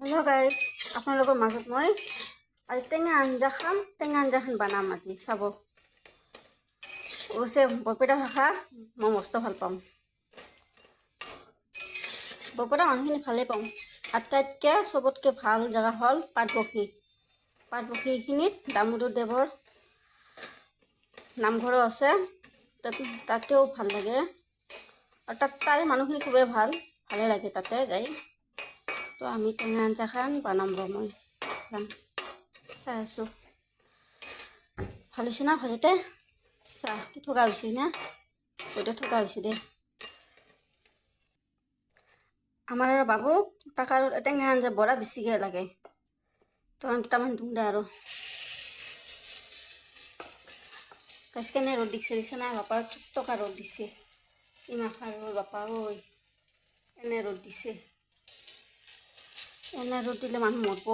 Hello guys আপোনালোকৰ মাজত মই আজি টেঙা আঞ্জাখন বনাম আজি চাব ওছে বৰপেটা ভাষা মই মস্ত ভাল পাম বৰপেটা মানুহখিনি ভালে পাম আটাইতকৈ সবতকৈ ভাল জাগা হ'ল পাটবখীখিনিত দামোদৰ দেৱৰ নামঘৰো আছে তাতেও ভাল লাগে আৰু তাৰে মানুহখিনি খুবেই ভালে লাগে তাতে যাই তো আমি টেঙা আঞ্জাখন বনাম মই চাই আছোঁ ভাল হৈছে না ভালতে চাহ কি ঠগা হৈছে না গোটেই ঠগা হৈছে দে আমাৰ বাবু তাক আৰু টেঙা আঞ্জা বৰা বেছিকৈ লাগে তো আমি দুটামান দিম দে আৰু কেনে ৰ'দ দিছে না বাপা টকা ৰ'দ দিছে ইমাখাৰ বাপা ঐ এনে ৰ'দ দিছে এনে ৰ'দ দিলে মানুহ মৰব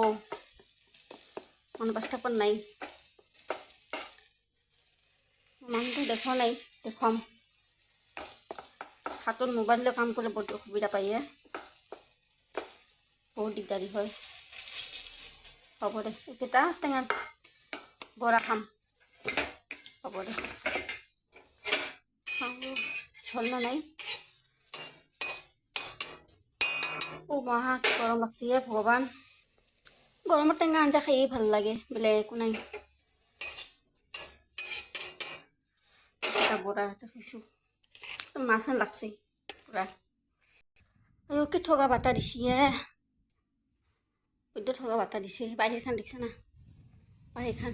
মানুহ বাচ থাকব নাই মানুহটো দেখা নাই দেখুৱাম হাতত মোবাইললৈ কাম কৰিলে বহুত অসুবিধা পায় বহুত দিগদাৰী হয় হ'ব দে এইকেইটা টেঙা বৰা খাম হ'ব দে ভাল না নাই মহা গৰম লাগছে ভগৱান গৰমত টেঙা আঞ্জা খাইয়ে ভাল লাগে বেলেগ একো নাই বৰা এটা খাইছোঁ মাছ লাগছে পুৰা কি ঠগা বাটা দিছে বৈদ্য ঠগা বাটা দিছে বাহিৰখান দেখিছে না বাহিৰখান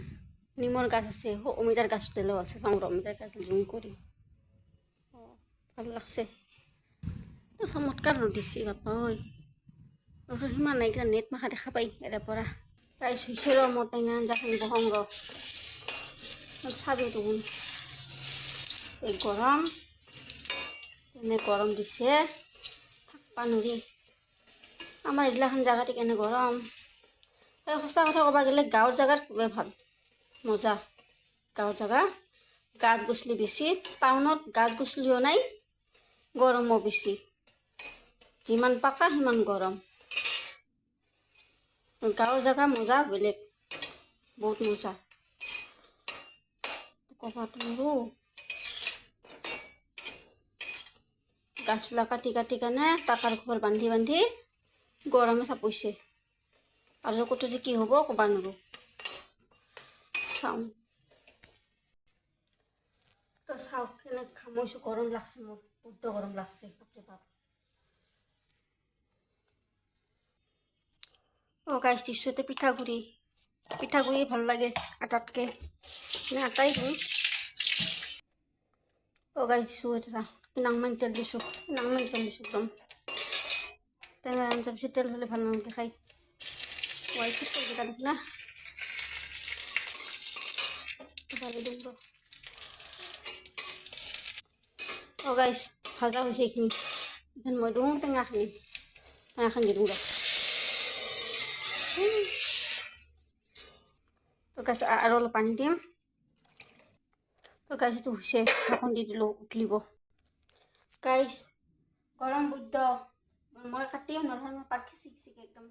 নিমৰ গাছ আছে অমিতাৰ গাছ দিলেও আছে চাওঁ অমিতাৰ গাছ জুম কৰি ভাল লাগছে চমৎকাৰ ৰ'দ দিছে বাপা ঐ ৰ'দৰ সিমান নাই কিনা নেট মাখা দেখা পাই ইয়াৰে পৰা গাইছ হৈছে ৰ মোৰ টেঙা আঞ্জাখন বহং ৰ চাবি দেখোন এই গৰম এনে গৰম দিছে থাকবা নোৱাৰি আমাৰ এইগিলাখান জেগাতে কেনে গৰম এই সঁচা কথা ক'ব গ'লে গাঁৱৰ জেগাত খুবেই ভাল মজা গাঁৱৰ জেগা গাছ গছলি বেছি টাউনত গাছ গছলিও নাই গৰমো বেছি যিমান পাকা সিমান গৰম গাঁৱৰ জেগা মজা বেলেগ বহুত মজা ক'বাতো নোৱাৰোঁ গাছবিলাক কাটি কেনে টাকাৰ ঘৰ বান্ধি গৰমে চাপইছে আৰু ক'তো যে কি হ'ব ক'ব নোৱাৰোঁ চাওঁ তো চাওক কেনে খামৈছোঁ গৰম লাগছে মোৰ বড্ড গৰম লাগছে গাছ দিছোঁ এতে পিঠাগুড়ি ভাল লাগে আটাতকৈ আটাই দিওঁ গাছ দিছোঁ এটা কিনাংমান তেল দিছোঁ একদম তেল আঞ্জা বেছি তেল হ'লে ভাল নালাগে খাই ঠিক কৰি দেখি না ভালে দিম গাছ ভাজা হৈছে এইখিনি এখন মই দিওঁ টেঙাখানি দিওঁ তো গাছ আৰু অলপ পানী দিম তো গাছ এইটো হৈছে ঢাকন দি দিলোঁ উতলিব গাইছ গৰম বুদ্ধ মই কাটিম নহয় মই পাত খিচিকে একদম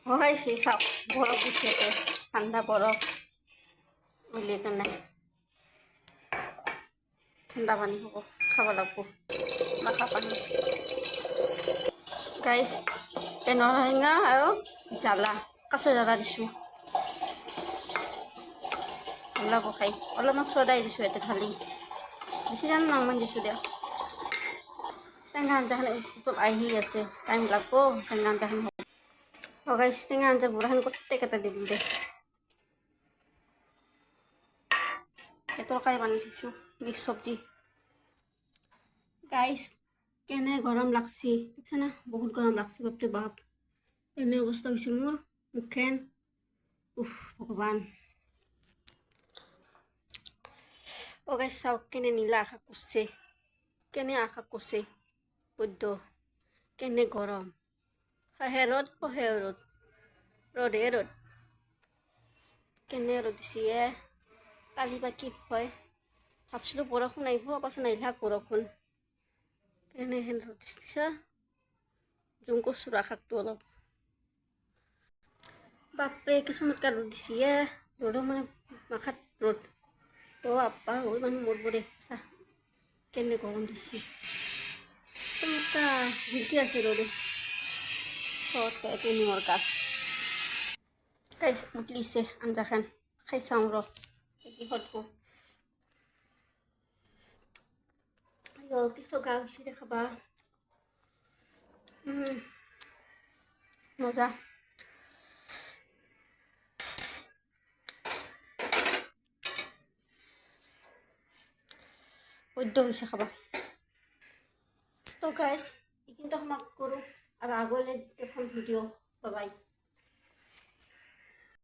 গাইছ এই চাওক বৰফ দিছে ঠাণ্ডা বৰফ উলিয়াই কেনে ঠাণ্ডা পানী হ'ব খাব লাগব মাথা পানী গাইছ এই নৰসিংহ আৰু জ্বালা কাঁচা জ্বালা দিছোঁ ভাল লাগব খাই অলপমান চদাই দিছোঁ ইয়াতে ঢালি বেছি জানো নামান দিছোঁ দিয়া টেঙা আঞ্জাখন উতল আহি আছে টাইম লাগব টেঙা আঞ্জাখন গাইছ টেঙা আঞ্জা বুঢ়াখন গোটেইকেইটা দিলোঁ দে তৰকাৰী বনাই থৈছোঁ মিক্স চব্জি গাইছ কেনে গৰম লাগছে দেখিছে না বহুত গৰম লাগছে বাপৰে বাপ এনে অৱস্থা হৈছে মোৰ মুখখন ভগৱান গাইছ চাওক কেনে নীলা আকাশ কৰিছে বৈদ্য কেনে গৰম হাঁহে ৰ'দ ৰ'দে ৰ'দ কেনে ৰ'দ দিছে কালি বা কি হয় ভাবছিলোঁ বৰষুণ আহিব পাছত নাহিলাক বৰষুণ কেনেহেন ৰ'দ দিছা জুম কৰছোঁ শাকটো অলপ। বাপৰে কি চমৎকাৰ ৰ'দ দিছে ৰ'দো মানে মাখাত ৰ'দ। আপ্পা হৈ মানুহ মৰব দে চাহ কেনে গৰম দিছে। চমৎকাৰ জিলকি আছে ৰ'দে চবতকে এইটো নিমৰ গাছ খাই উতলিছে আঞ্জাখান খাই চাওঁ ৰ কি সদব। কি গা হৈছে দেখাবা মজা। বৈদ্য হৈছে খাবা। তো গাইজ এইখিনিতে সমাপ্ত কৰোঁ আৰু আগলৈ এখন ভিডিঅ' বাই।